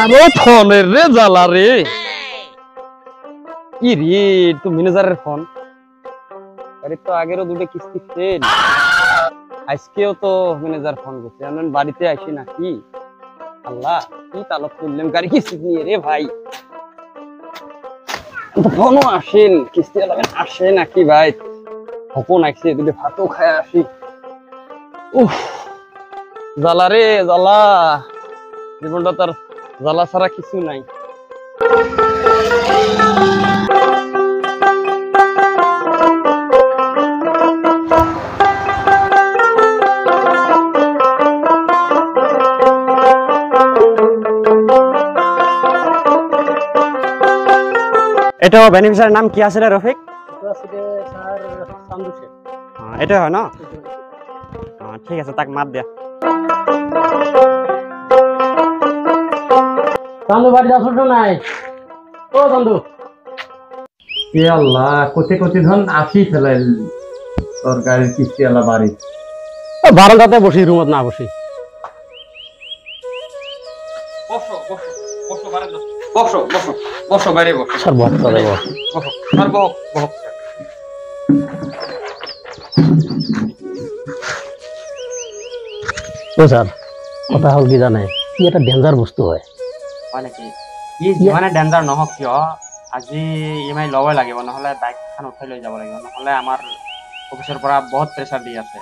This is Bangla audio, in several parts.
আরো ফোনের রে জ্বালা রে কি রে তো ম্যানেজারের ফোন আরে তো আগেরও দুটো কিস্তি ফেল আজকেও তো ম্যানেজার ফোন করছে আমি বাড়িতে আসি নাকি আল্লাহ কি তালব করলাম গাড়ি কিস্তি নিয়ে রে ভাই ফোনও আসেন কিস্তি আসে নাকি ভাই হপন আসছে দুটো ভাতও খায় আসি উফ জ্বালা রে জ্বালা জীবনটা তার জ্বালা ছাড়া কিছু নাই এটা বেনিফিশিয়ারির নাম কি আছে রে রফিক? এটা আছে স্যার চান্দু শেখ। হ্যাঁ এটা হয় না? হ্যাঁ ঠিক আছে তাক মাপ দিয়া। চান্দু বাড়ি আসছো নাই? ও চান্দু এ আল্লাহ কোতে কোতে ধন আসি ফেলাইল তোর গাড়ির কিস্তি আলা বাড়ি বারান্দাতে বসি রুমত না বসি বসো বসো বসো বারান্দা বসো বসো বসো বাইরে বসো স্যার বসতে দেব বসো স্যার বসো বসো ও স্যার কথা হল কি জানে কি একটা ডেঞ্জার বস্তু হয় মানে কি ই জীবনে ডেঞ্জার নহক কিয় আজি ইএমআই লবই লাগিব নহলে বাইকখন উঠাই লৈ যাব লাগিব নহলে আমাৰ অফিসৰ পৰা বহুত প্ৰেসাৰ দি আছে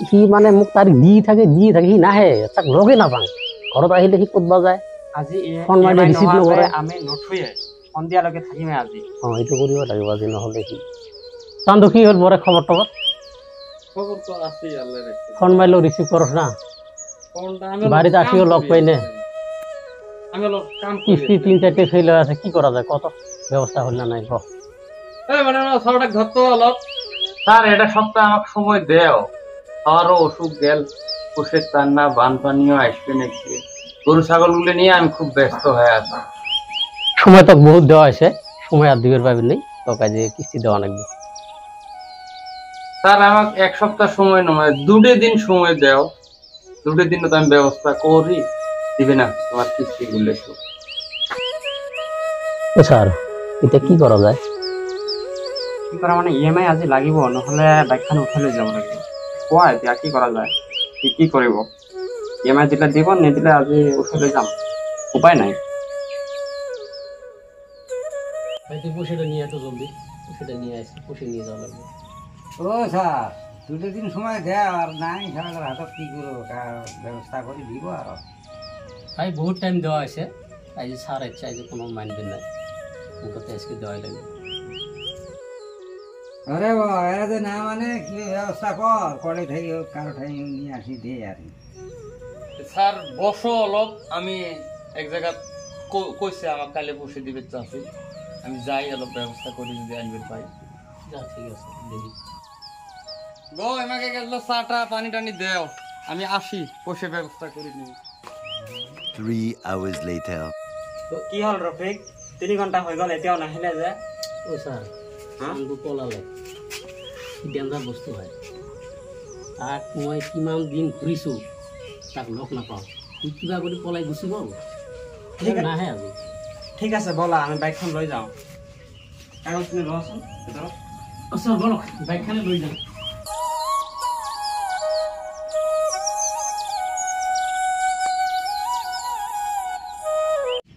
সি মানে মোক তাৰিখ দি থাকে সি নাহে তাক লগে নাপাওঁ ঘৰত আহিলে সি ক'তবা যায় আজি ফোন মাৰিলে ৰিচিভ নকৰে আমি নুঠুয়ে সন্ধিয়ালৈকে থাকিমে আজি এইটো কৰিব লাগিব আজি নহলে কি চান্দু কি হ'ল বৰে খবৰ টবৰ খবর তো আছে আল্লাহ রে ফোন মাৰিলেও ৰিচিভ কৰছ না ফোনটা আমি বাড়িতে আসিও লগ পাই না আমি লোক কাম কিস্তি 3-4টে ফেল হয়ে আছে কি করা যায় কত ব্যবস্থা হল না নাই কো এই মানে সবটা ধরতো অলপ স্যার এটা সপ্তাহে আমাকে সময় দেও আমারও অসুখ গেল কোষের টান্না বানপানিও আসবে নাকি গরু ছাগলগুলো নিয়ে আমি খুব ব্যস্ত হয়ে আছি সময় তো বহুত দেওয়া আছে সময় আর দিবের পাবেন নেই তো কাজে কিস্তি দেওয়া লাগবে স্যার আমাকে এক সপ্তাহ সময় নয় দুটো দিন সময় দেও দুটো দিন তো আমি ব্যবস্থা করি দিবে না তোমার কিস্তি গুলো ও স্যার এটা কি করা যায় কি করা মানে ইএমআই আজি লাগিব নহলে বাইকখন উঠাই লৈ যাব লাগিব কোৱা এতিয়া কি কৰা যায় কি কৰিব ইএমআই দিলে দিব নিদিলে আজি উঠাই লৈ যাম উপায় নাই ভাইটি পুষিটা নিয়ে এত জলদি পুষিটা নিয়ে আসি পুষি নিয়ে যাওয়া লাগবে ও স্যার দুটো দিন সময় দেয় আর নাই সরকার হাতত কি করবো ব্যবস্থা করে দিব আর ভাই বহুত টাইম দেওয়া আছে তাই যে স্যার ইচ্ছা যে কোনো মানবেন না ওটাতে আজকে দেওয়াই লাগবে আরে বাবা এরা যে না মানে কি ব্যবস্থা কর করে ঠাই হোক কারো ঠাই নিয়ে আসি দে আর স্যার বসো অলপ আমি এক জায়গা কইছে আমার কালে বসে দিবে চাষি আমি যাই অলপ ব্যবস্থা করি যদি আনবে পাই যা ঠিক আছে দেখি গো আমাকে গেল চাটা পানি টানি দেও আমি আসি বসে ব্যবস্থা করে নিই 3 hours later তো কি হল রফিক 3 ঘন্টা হৈ গল এতিয়াও নাহিলে যে ও স্যার চান্দু পলালে ডেঞ্জার বস্তু হয় তাক মই কিমান দিন ঘূৰিছো তাক লগ নাপাওঁ সি কিবা কৰি পলাই গুচি গ'ল নাহে আজি ঠিক আছে বলা আমি বাইকখন লৈ যাওঁ কাগজখিনি লচোন ভিতৰত স্যার বলো বাইকখানে লৈ যাওঁ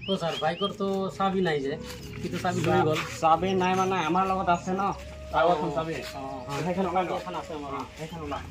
তো স্যার বাইকৰ তো চাবি নাই যে কিন্তু চাবি লৈ গ'ল চাবি নাই মানে আমাৰ লগত আছে ন কাগজখন চাবি সেইখন ওলাই এখন আছে আমাৰ সেইখন ওলাই